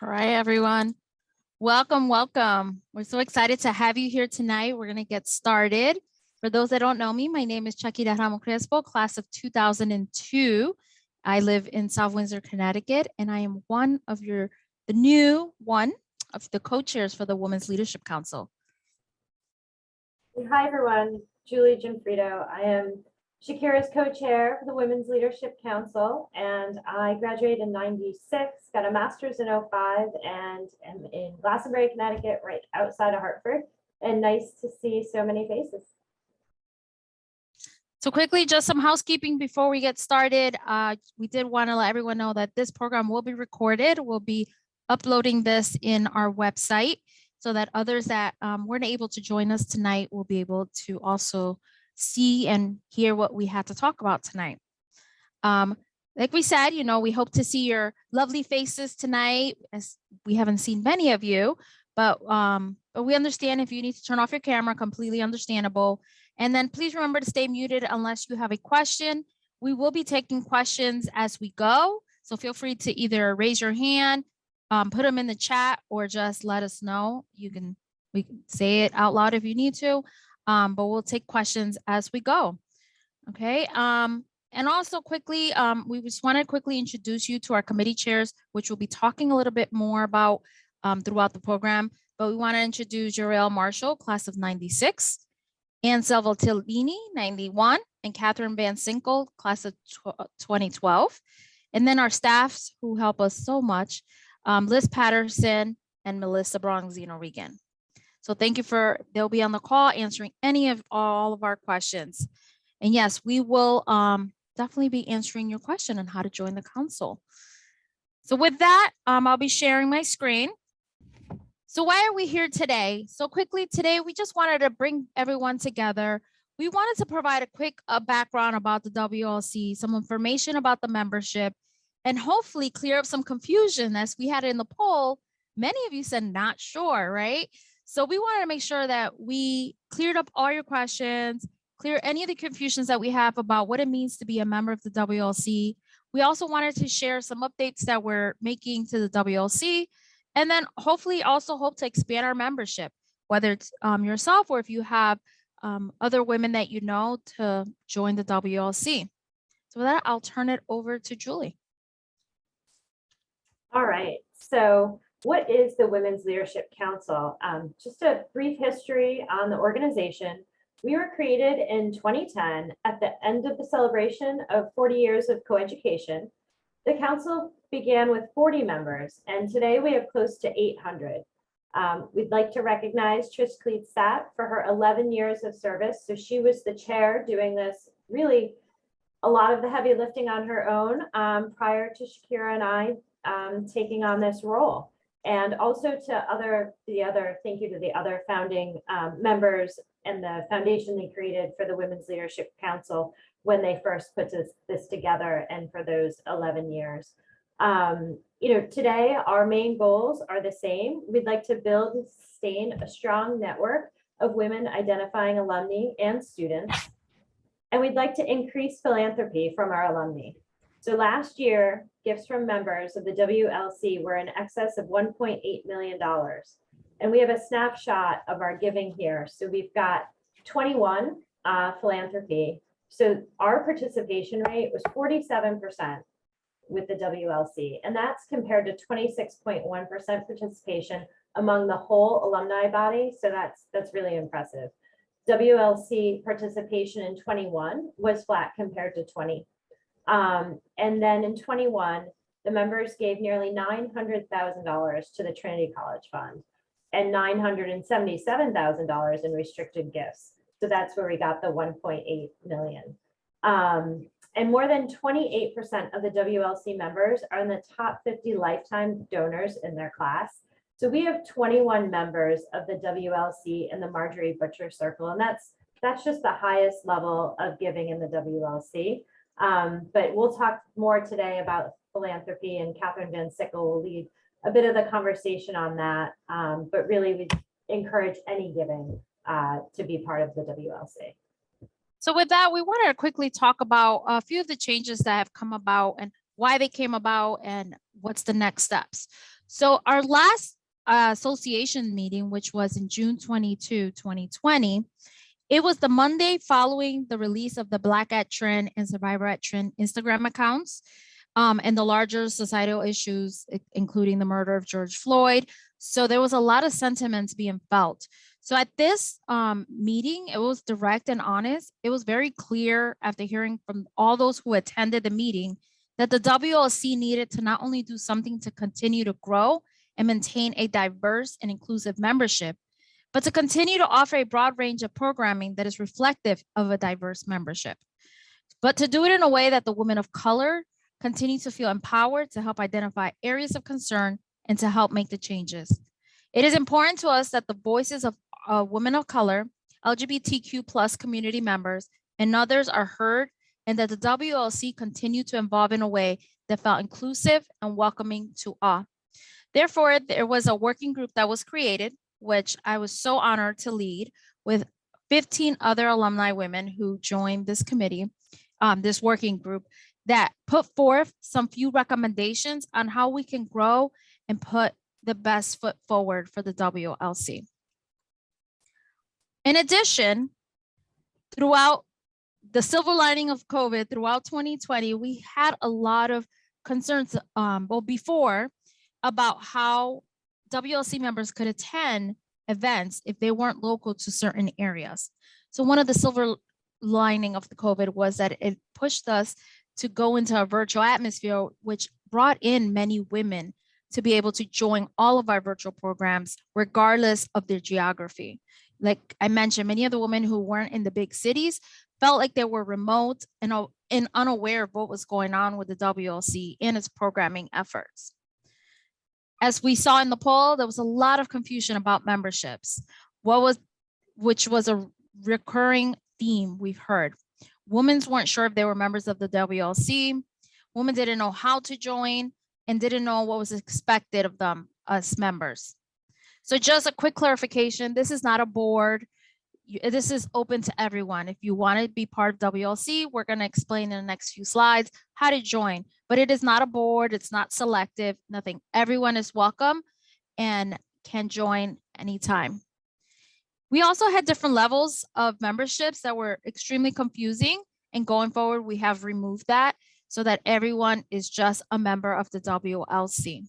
All right, everyone. Welcome, welcome. We're so excited to have you here tonight. We're going to get started. For those that don't know me, my name is Shakira Ramos Crespo, class of 2002. I live in South Windsor, Connecticut, and I am one of the new one of the co-chairs for the Women's Leadership Council. Hi, everyone. Julie Gionfriddo. I am Shakira's co-chair for the Women's Leadership Council, and I graduated in '96, got a master's in '05, and am in Glastonbury, Connecticut, right outside of Hartford, and nice to see so many faces. So quickly, just some housekeeping before we get started. We did want to let everyone know that this program will be recorded. We'll be uploading this in our website so that others that weren't able to join us tonight will be able to also see and hear what we had to talk about tonight. Like we said, we hope to see your lovely faces tonight, as we haven't seen many of you, but we understand if you need to turn off your camera, completely understandable. And then please remember to stay muted unless you have a question. We will be taking questions as we go. So feel free to either raise your hand, put them in the chat, or just let us know. We can say it out loud if you need to, but we'll take questions as we go. Okay. And also quickly, we just want to quickly introduce you to our committee chairs, which we'll be talking a little bit more about throughout the program. But we want to introduce Jarrell Marshall, class of '96. Ann Salvatellini, 91, and Catherine Van Sinkle, class of 2012. And then our staffs who help us so much, Liz Patterson and Melissa Bronzino Regan. So thank you they'll be on the call answering all of our questions. And yes, we will definitely be answering your question on how to join the council. So with that, I'll be sharing my screen. So why are we here today? So quickly today, we just wanted to bring everyone together. We wanted to provide a quick background about the WLC, some information about the membership, and hopefully clear up some confusion. As we had in the poll, many of you said not sure, right? So we wanted to make sure that we cleared up all your questions, clear any of the confusions that we have about what it means to be a member of the WLC. We also wanted to share some updates that we're making to the WLC, and then hopefully also hope to expand our membership, whether it's yourself or if you have other women that you know to join the WLC. So with that, I'll turn it over to Julie. All right. So what is the Women's Leadership Council? Just a brief history on the organization. We were created in 2010 at the end of the celebration of 40 years of coeducation. The council began with 40 members, and today we have close to 800. We'd like to recognize Trish Cleetsat for her 11 years of service. So she was the chair doing this, really a lot of the heavy lifting on her own prior to Shakira and I taking on this role. And also to thank you to the other founding members and the foundation they created for the Women's Leadership Council when they first put this together, and for those 11 years. Today our main goals are the same. We'd like to build and sustain a strong network of women identifying alumni and students. And we'd like to increase philanthropy from our alumni. So last year, gifts from members of the WLC were in excess of $1.8 million. And we have a snapshot of our giving here. So we've got 21 philanthropy. So our participation rate was 47% with the WLC, and that's compared to 26.1% participation among the whole alumni body. So that's really impressive. WLC participation in 21 was flat compared to 20. And then in 21, the members gave nearly $900,000 to the Trinity College Fund and $977,000 in restricted gifts. So that's where we got the 1.8 million. And more than 28% of the WLC members are in the top 50 lifetime donors in their class. So we have 21 members of the WLC in the Marjorie Butcher Circle, and that's just the highest level of giving in the WLC. But we'll talk more today about philanthropy, and Catherine Van Sickle will lead a bit of the conversation on that. But really, we encourage any giving to be part of the WLC. So with that, we want to quickly talk about a few of the changes that have come about and why they came about and what's the next steps. So our last association meeting, which was in June 22, 2020, it was the Monday following the release of the Black at Trin and Survivor at Trin Instagram accounts, and the larger societal issues, including the murder of George Floyd. So there was a lot of sentiments being felt. So at this meeting, it was direct and honest. It was very clear after hearing from all those who attended the meeting that the WLC needed to not only do something to continue to grow and maintain a diverse and inclusive membership, but to continue to offer a broad range of programming that is reflective of a diverse membership. But to do it in a way that the women of color continue to feel empowered to help identify areas of concern and to help make the changes. It is important to us that the voices of women of color, LGBTQ plus community members, and others are heard, and that the WLC continue to evolve in a way that felt inclusive and welcoming to all. Therefore, there was a working group that was created, which I was so honored to lead, with 15 other alumni women who joined this committee, this working group, that put forth some few recommendations on how we can grow and put the best foot forward for the WLC. In addition, throughout the silver lining of COVID, throughout 2020, we had a lot of concerns, before, about how WLC members could attend events if they weren't local to certain areas. So one of the silver lining of the COVID was that it pushed us to go into a virtual atmosphere, which brought in many women to be able to join all of our virtual programs, regardless of their geography. Like I mentioned, many of the women who weren't in the big cities felt like they were remote and unaware of what was going on with the WLC and its programming efforts. As we saw in the poll, there was a lot of confusion about memberships, which was a recurring theme we've heard. Women weren't sure if they were members of the WLC. Women didn't know how to join and didn't know what was expected of them as members. So just a quick clarification, this is not a board. This is open to everyone. If you want to be part of WLC, we're going to explain in the next few slides how to join, but it is not a board. It's not selective, nothing. Everyone is welcome and can join anytime. We also had different levels of memberships that were extremely confusing, and going forward, we have removed that so that everyone is just a member of the WLC.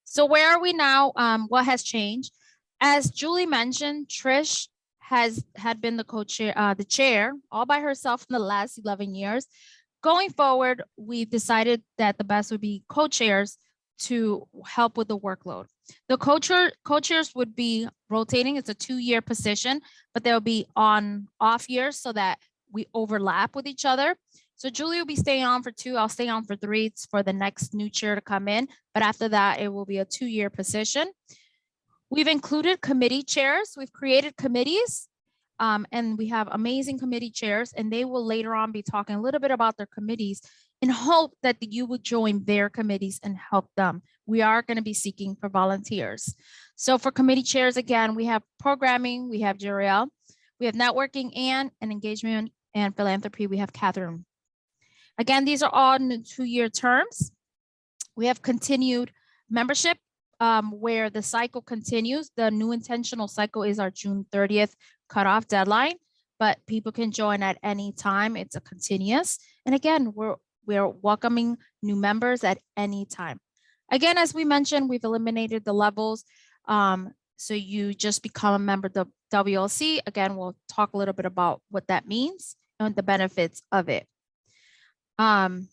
So where are we now? What has changed? As Julie mentioned, Trish had been the co-chair, the chair, all by herself in the last 11 years. Going forward, we decided that the best would be co-chairs to help with the workload. The co-chairs would be rotating. It's a 2-year position, but they'll be on off years so that we overlap with each other. So Julie will be staying on for 2. I'll stay on for 3 for the next new chair to come in. But after that, it will be a 2-year position. We've included committee chairs. We've created committees, and we have amazing committee chairs, and they will later on be talking a little bit about their committees in hope that you would join their committees and help them. We are going to be seeking for volunteers. So for committee chairs, again, we have programming, we have Jeriel, we have networking and engagement and philanthropy, we have Catherine. Again, these are all in 2-year terms. We have continued membership where the cycle continues. The new intentional cycle is our June 30th cutoff deadline, but people can join at any time. It's a continuous. And again, we're welcoming new members at any time. Again, as we mentioned, we've eliminated the levels. So you just become a member of the WLC. Again, we'll talk a little bit about what that means and the benefits of it. And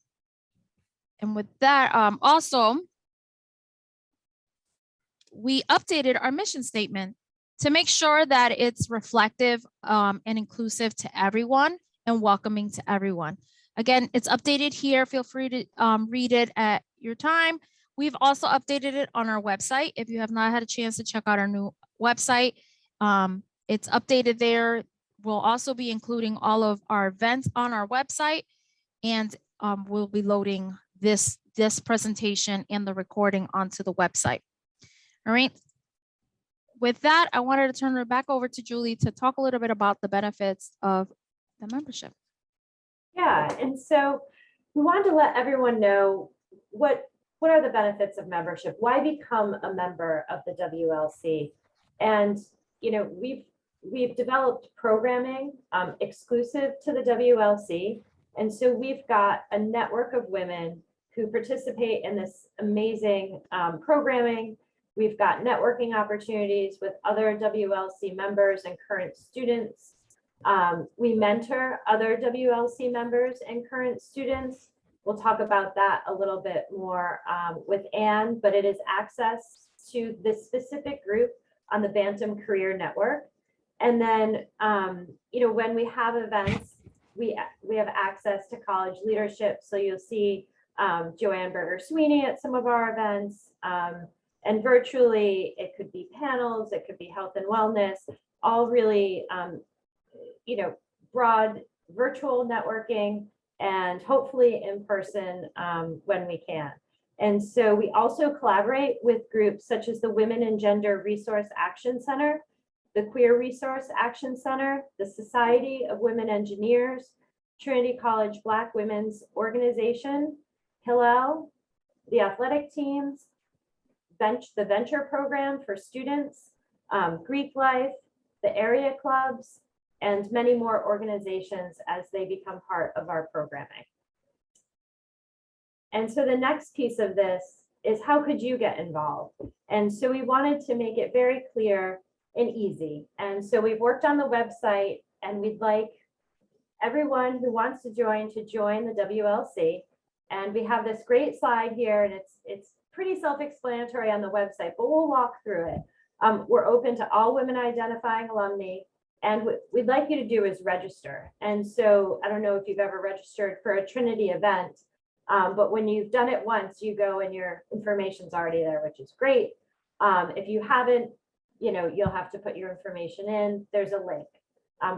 with that, also, we updated our mission statement to make sure that it's reflective and inclusive to everyone and welcoming to everyone. Again, it's updated here. Feel free to read it at your time. We've also updated it on our website. If you have not had a chance to check out our new website, it's updated there. We'll also be including all of our events on our website, and we'll be loading this presentation and the recording onto the website. All right. With that, I wanted to turn it back over to Julie to talk a little bit about the benefits of the membership. Yeah, and so we wanted to let everyone know what are the benefits of membership? Why become a member of the WLC? And we've developed programming exclusive to the WLC. And so we've got a network of women who participate in this amazing programming. We've got networking opportunities with other WLC members and current students. We mentor other WLC members and current students. We'll talk about that a little bit more with Anne, but it is access to this specific group on the Bantam Career Network. And then, when we have events, we have access to college leadership. So you'll see Joanne Berger Sweeney at some of our events. And virtually, it could be panels, it could be health and wellness, all really, broad virtual networking, and hopefully in person when we can. And so we also collaborate with groups such as the Women and Gender Resource Action Center, the Queer Resource Action Center, the Society of Women Engineers, Trinity College Black Women's Organization, Hillel, the athletic teams, the Venture Program for students, Greek Life, the area clubs, and many more organizations as they become part of our programming. And so the next piece of this is, how could you get involved? And so we wanted to make it very clear and easy. And so we've worked on the website, and we'd like everyone who wants to join the WLC. And we have this great slide here, and it's pretty self-explanatory on the website, but we'll walk through it. We're open to all women identifying alumni, and what we'd like you to do is register. And so I don't know if you've ever registered for a Trinity event, but when you've done it once, you go and your information's already there, which is great. If you haven't, you'll have to put your information in. There's a link.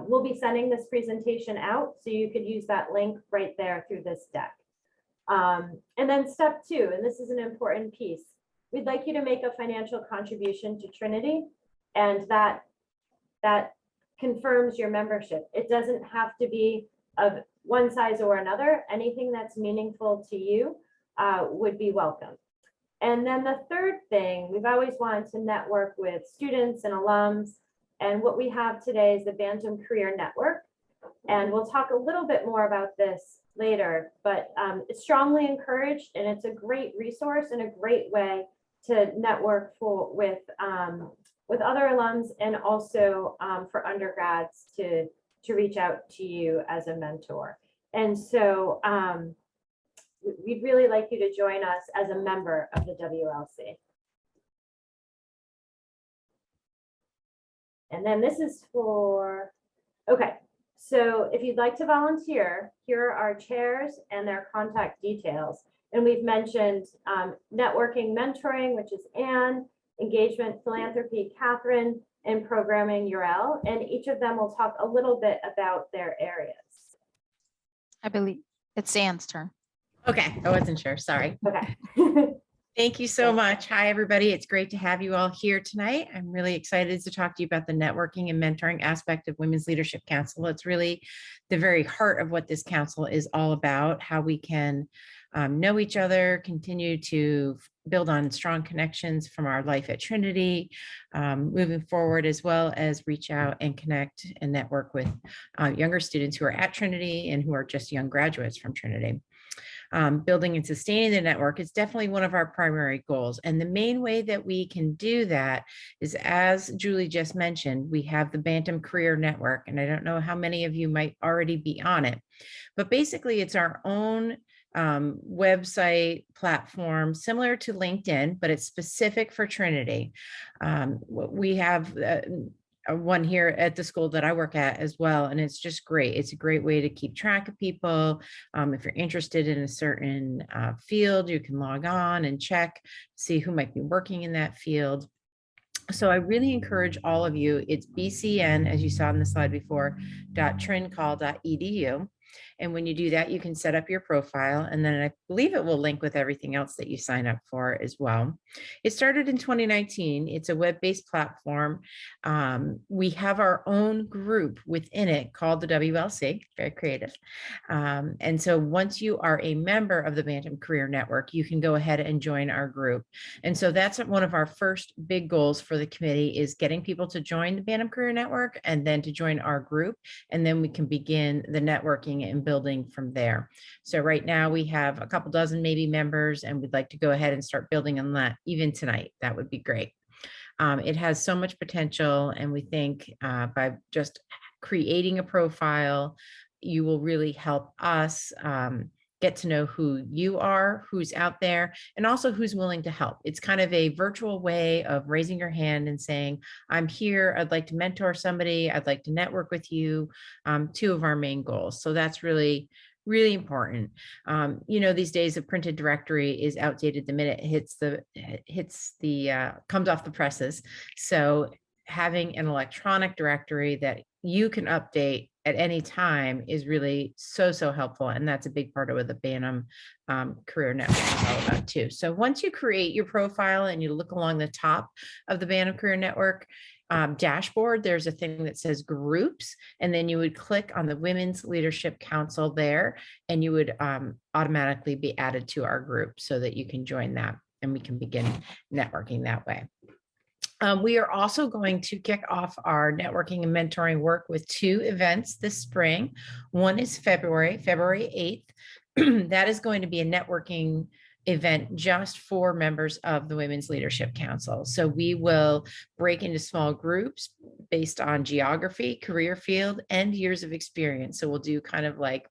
We'll be sending this presentation out, so you could use that link right there through this deck. And then step 2, and this is an important piece. We'd like you to make a financial contribution to Trinity, and that confirms your membership. It doesn't have to be of one size or another. Anything that's meaningful to you would be welcome. And then the third thing, we've always wanted to network with students and alums. And what we have today is the Bantam Career Network. And we'll talk a little bit more about this later, but it's strongly encouraged, and it's a great resource and a great way to network with other alums, and also for undergrads to reach out to you as a mentor. And so we'd really like you to join us as a member of the WLC. And then this is for, okay. So if you'd like to volunteer, here are our chairs and their contact details. And we've mentioned networking, mentoring, which is Anne, engagement, philanthropy, Catherine, and programming, Urel. And each of them will talk a little bit about their areas. I believe it's Anne's turn. Okay, I wasn't sure. Sorry. Okay. Thank you so much. Hi, everybody. It's great to have you all here tonight. I'm really excited to talk to you about the networking and mentoring aspect of Women's Leadership Council. It's really the very heart of what this council is all about, how we can know each other, continue to build on strong connections from our life at Trinity, moving forward, as well as reach out and connect and network with younger students who are at Trinity and who are just young graduates from Trinity. Building and sustaining the network is definitely one of our primary goals. And the main way that we can do that is, as Julie just mentioned, we have the Bantam Career Network, and I don't know how many of you might already be on it, but basically it's our own website platform similar to LinkedIn, but it's specific for Trinity. We have one here at the school that I work at as well. And it's just great. It's a great way to keep track of people. If you're interested in a certain field, you can log on and check, see who might be working in that field. So I really encourage all of you, it's BCN, as you saw on the slide before, .trincall.edu. And when you do that, you can set up your profile, and then I believe it will link with everything else that you sign up for as well. It started in 2019. It's a web-based platform. We have our own group within it called the WLC, very creative. And so once you are a member of the Bantam Career Network, you can go ahead and join our group. And so that's one of our first big goals for the committee, is getting people to join the Bantam Career Network and then to join our group. And then we can begin the networking and building from there. So right now we have a couple dozen maybe members, and we'd like to go ahead and start building on that even tonight. That would be great. It has so much potential, and we think by just creating a profile, you will really help us get to know who you are, who's out there, and also who's willing to help. It's kind of a virtual way of raising your hand and saying, I'm here, I'd like to mentor somebody, I'd like to network with you, two of our main goals. So that's really important. These days a printed directory is outdated the minute it comes off the presses. So having an electronic directory that you can update at any time is really so helpful. And that's a big part of what the Bantam Career Network is all about too. So once you create your profile and you look along the top of the Bantam Career Network dashboard, there's a thing that says groups, and then you would click on the Women's Leadership Council there, and you would automatically be added to our group so that you can join that and we can begin networking that way. We are also going to kick off our networking and mentoring work with 2 events this spring. One is February 8th. That is going to be a networking event just for members of the Women's Leadership Council. So we will break into small groups based on geography, career field, and years of experience. So we'll do kind of like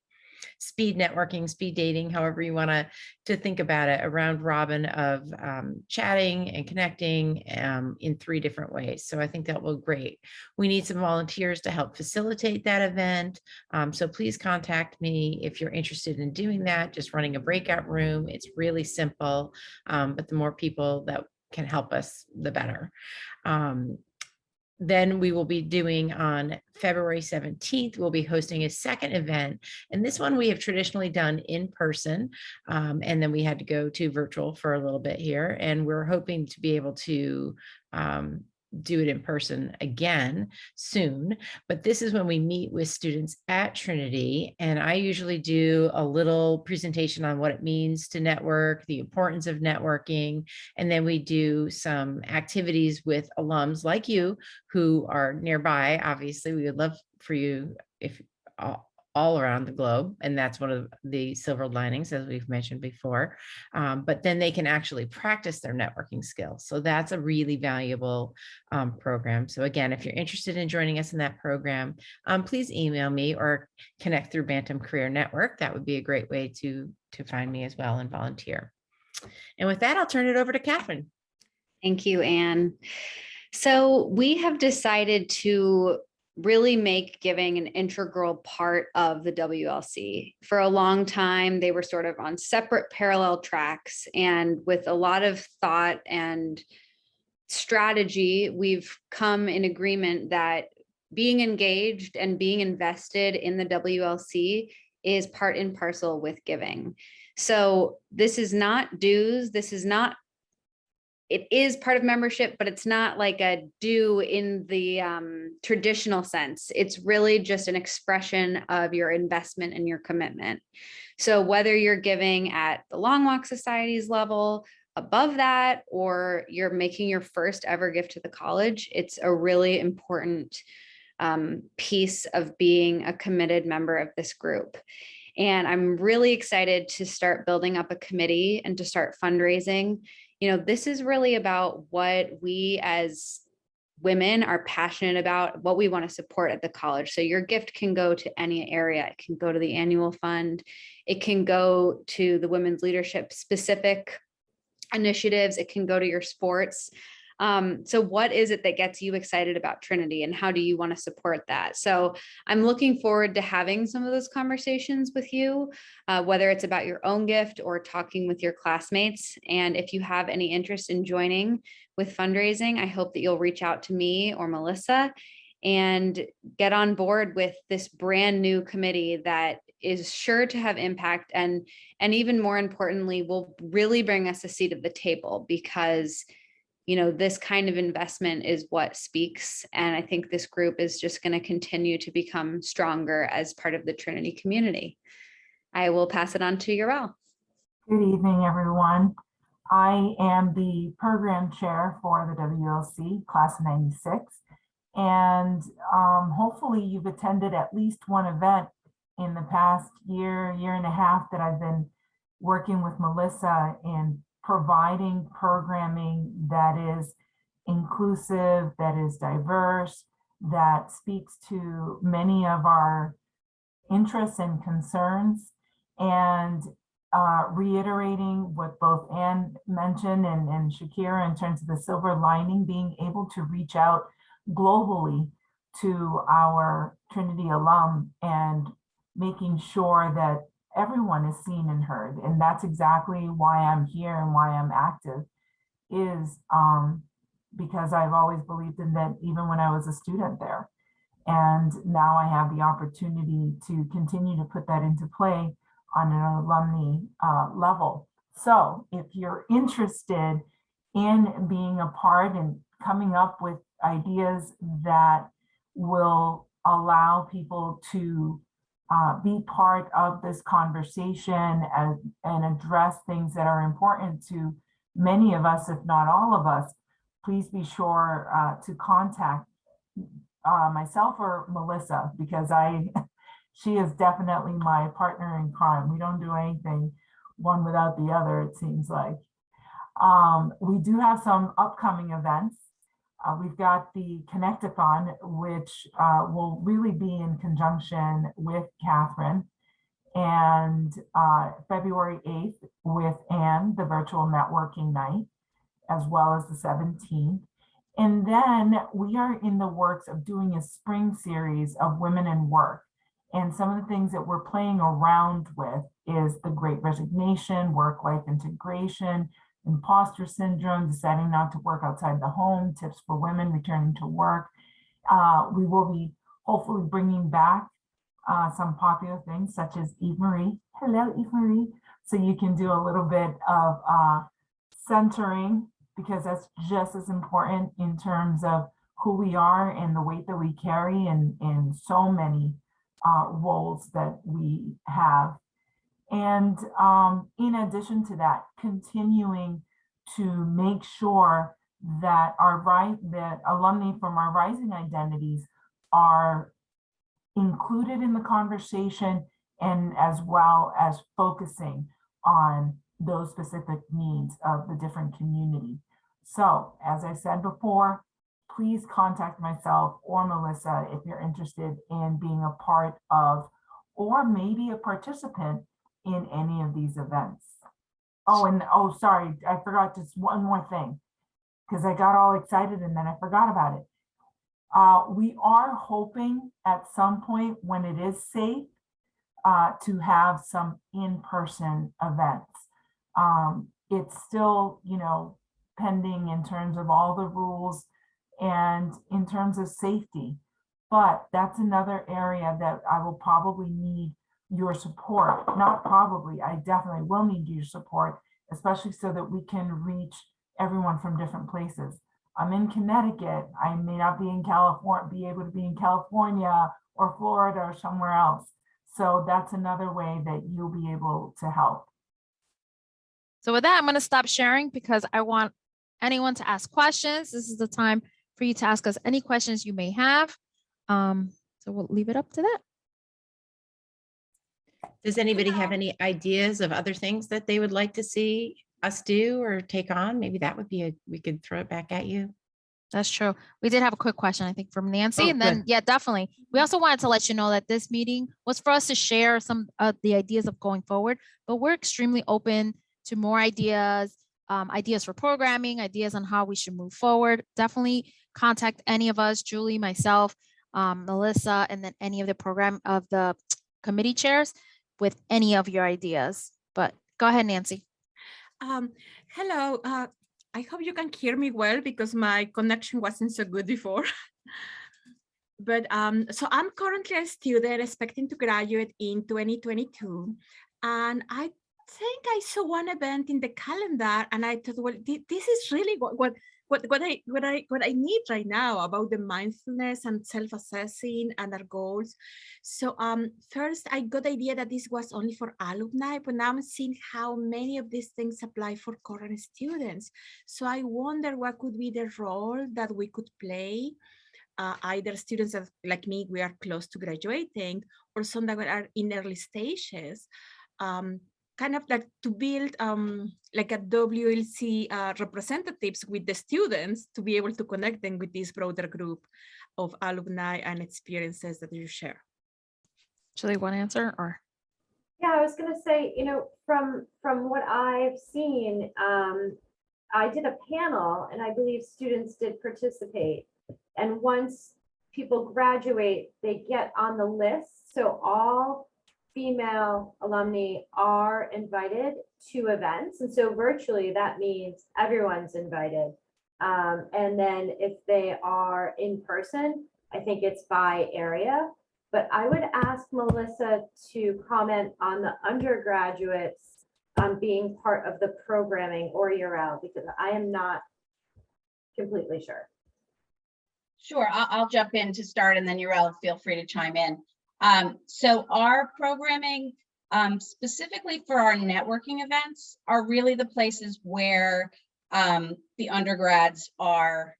speed networking, speed dating, however you want to think about it, around robin of chatting and connecting in 3 different ways. So I think that will be great. We need some volunteers to help facilitate that event. So please contact me if you're interested in doing that, just running a breakout room. It's really simple, but the more people that can help us, the better. Then we will be doing on February 17th, we'll be hosting a second event. And this one we have traditionally done in person. And then we had to go to virtual for a little bit here. And we're hoping to be able to do it in person again soon. But this is when we meet with students at Trinity. And I usually do a little presentation on what it means to network, the importance of networking. And then we do some activities with alums like you who are nearby. Obviously, we would love for you if all around the globe. And that's one of the silver linings, as we've mentioned before. But then they can actually practice their networking skills. So that's a really valuable program. So again, if you're interested in joining us in that program, please email me or connect through Bantam Career Network. That would be a great way to find me as well and volunteer. And with that, I'll turn it over to Catherine. Thank you, Anne. So we have decided to really make giving an integral part of the WLC. For a long time, they were sort of on separate parallel tracks, and with a lot of thought and strategy, we've come in agreement that being engaged and being invested in the WLC is part and parcel with giving. So this is not dues. It is part of membership, but it's not like a due in the traditional sense. It's really just an expression of your investment and your commitment. So whether you're giving at the Long Walk Society's level, above that, or you're making your first ever gift to the college, it's a really important piece of being a committed member of this group. And I'm really excited to start building up a committee and to start fundraising. This is really about what we as women are passionate about, what we want to support at the college. So your gift can go to any area. It can go to the annual fund. It can go to the women's leadership specific initiatives. It can go to your sports. So what is it that gets you excited about Trinity, and how do you want to support that? So I'm looking forward to having some of those conversations with you, whether it's about your own gift or talking with your classmates. And if you have any interest in joining with fundraising, I hope that you'll reach out to me or Melissa and get on board with this brand new committee that is sure to have impact, and even more importantly, will really bring us a seat at the table, because this kind of investment is what speaks. And I think this group is just going to continue to become stronger as part of the Trinity community. I will pass it on to Yarel. Good evening, everyone. I am the program chair for the WLC class of 96. And hopefully you've attended at least one event in the past year and a half that I've been working with Melissa in providing programming that is inclusive, that is diverse, that speaks to many of our interests and concerns, and reiterating what both Anne mentioned and Shakira in terms of the silver lining, being able to reach out globally to our Trinity alum and making sure that everyone is seen and heard. And that's exactly why I'm here and why I'm active, is because I've always believed in that, even when I was a student there. And now I have the opportunity to continue to put that into play on an alumni level. So if you're interested in being a part and coming up with ideas that will allow people to be part of this conversation and address things that are important to many of us, if not all of us, please be sure to contact myself or Melissa, because she is definitely my partner in crime. We don't do anything one without the other, it seems like. We do have some upcoming events. We've got the Connectathon, which will really be in conjunction with Catherine, and February 8th with Anne, the virtual networking night, as well as the 17th. And then we are in the works of doing a spring series of Women in Work. And some of the things that we're playing around with is the Great Resignation, work-life integration, imposter syndrome, deciding not to work outside the home, tips for women returning to work. We will be hopefully bringing back some popular things such as Eve Marie. Hello, Eve Marie. So you can do a little bit of centering, because that's just as important in terms of who we are and the weight that we carry in so many roles that we have. And in addition to that, continuing to make sure that that alumni from our rising identities are included in the conversation, and as well as focusing on those specific needs of the different community. So, as I said before, please contact myself or Melissa if you're interested in being a part of, or maybe a participant in any of these events. Oh, and sorry, I forgot just one more thing, because I got all excited and then I forgot about it. We are hoping at some point, when it is safe, to have some in-person events. It's still, pending in terms of all the rules and in terms of safety. But that's another area that I will probably need your support. Not probably, I definitely will need your support, especially so that we can reach everyone from different places. I'm in Connecticut. I may not be in California, be able to be in California or Florida or somewhere else. So that's another way that you'll be able to help. So with that, I'm going to stop sharing because I want anyone to ask questions. This is the time for you to ask us any questions you may have. So we'll leave it up to that. Does anybody have any ideas of other things that they would like to see us do or take on? Maybe that would be we could throw it back at you. That's true. We did have a quick question, I think, from Nancy. Oh, and then, good. yeah, definitely. We also wanted to let you know that this meeting was for us to share some of the ideas of going forward, but we're extremely open to more ideas, ideas for programming, ideas on how we should move forward. Definitely contact any of us, Julie, myself, Melissa, and then any of the committee chairs with any of your ideas. But go ahead, Nancy. Hello. I hope you can hear me well because my connection wasn't so good before. but so I'm currently a student expecting to graduate in 2022, and I think I saw one event in the calendar, and I thought, well, this is really what I need right now about the mindfulness and self-assessing and our goals. So first I got the idea that this was only for alumni, but now I'm seeing how many of these things apply for current students. So I wonder what could be the role that we could play, either students that, like me, we are close to graduating, or some that are in early stages, kind of like to build like a WLC representatives with the students to be able to connect them with this broader group of alumni and experiences that you share. Julie, want to answer or? Yeah, I was going to say, from what I've seen, I did a panel and I believe students did participate. And once people graduate, they get on the list. So all female alumni are invited to events. And so virtually that means everyone's invited. And then if they are in person, I think it's by area. But I would ask Melissa to comment on the undergraduates being part of the programming, or URL, because I am not completely sure. Sure, I'll jump in to start, and then Urel, feel free to chime in. So our programming, specifically for our networking events, are really the places where the undergrads are,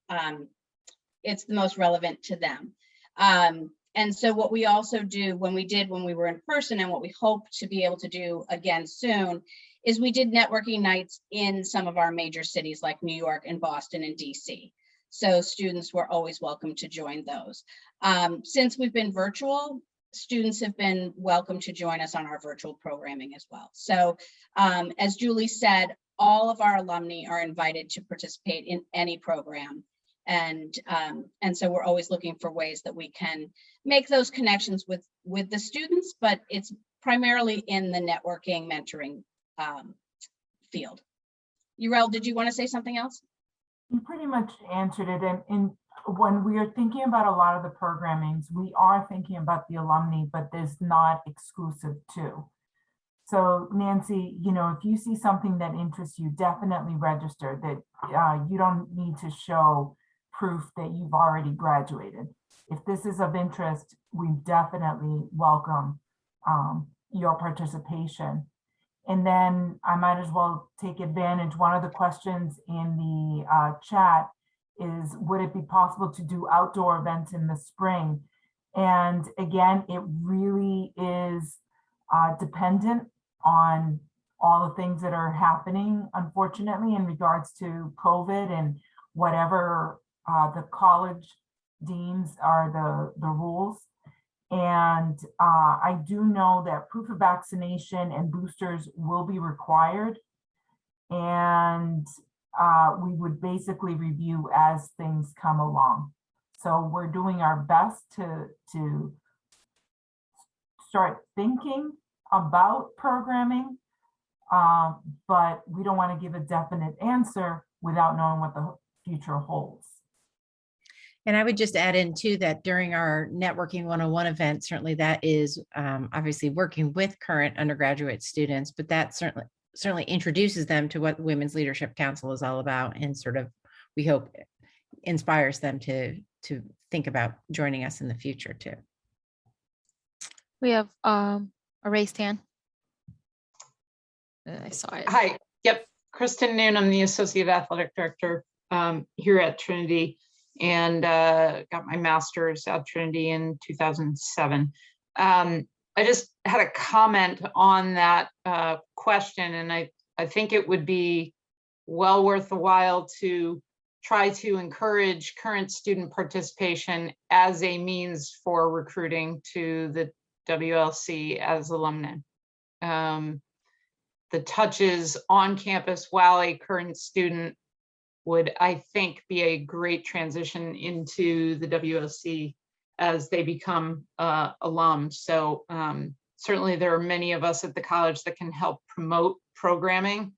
it's the most relevant to them. And so what we also do when we were in person, and what we hope to be able to do again soon, is we did networking nights in some of our major cities like New York and Boston and DC. So students were always welcome to join those. Since we've been virtual, students have been welcome to join us on our virtual programming as well. So as Julie said, all of our alumni are invited to participate in any program. And so we're always looking for ways that we can make those connections with the students, but it's primarily in the networking, mentoring field. Urel, did you want to say something else? You pretty much answered it. And when we are thinking about a lot of the programmings, we are thinking about the alumni, but there's not exclusive to. So Nancy, if you see something that interests you, definitely register. That you don't need to show proof that you've already graduated. If this is of interest, we definitely welcome your participation. And then I might as well take advantage. One of the questions in the chat is, would it be possible to do outdoor events in the spring? And again, it really is dependent on all the things that are happening, unfortunately, in regards to COVID and whatever the college deems are the rules. And I do know that proof of vaccination and boosters will be required. And we would basically review as things come along. So we're doing our best to start thinking about programming, but we don't want to give a definite answer without knowing what the future holds. And I would just add in too that during our Networking 101 event, certainly that is obviously working with current undergraduate students, but that certainly introduces them to what Women's Leadership Council is all about, and sort of, we hope, inspires them to think about joining us in the future too. We have a raised hand. I saw it. Hi, yep, Kristen Noon. I'm the Associate Athletic Director here at Trinity, and got my master's at Trinity in 2007. I just had a comment on that question, and I think it would be well worth the while to try to encourage current student participation as a means for recruiting to the WLC as alumni. The touches on campus while a current student would, I think, be a great transition into the WLC as they become alums. So certainly there are many of us at the college that can help promote programming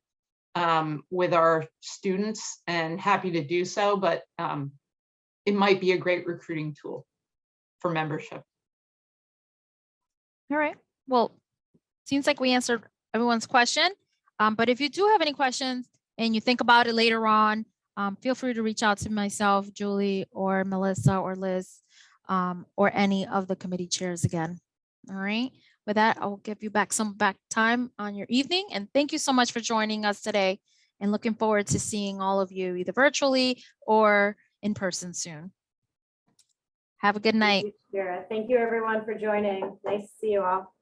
with our students, and happy to do so, but it might be a great recruiting tool for membership. All right. Well, seems like we answered everyone's question. But if you do have any questions and you think about it later on, feel free to reach out to myself, Julie, or Melissa, or Liz, or any of the committee chairs again. All right. With that, I'll give you back some time on your evening. And thank you so much for joining us today, and looking forward to seeing all of you either virtually or in person soon. Have a good night. Thank you, Shakira. Thank you, everyone, for joining. Nice to see you all.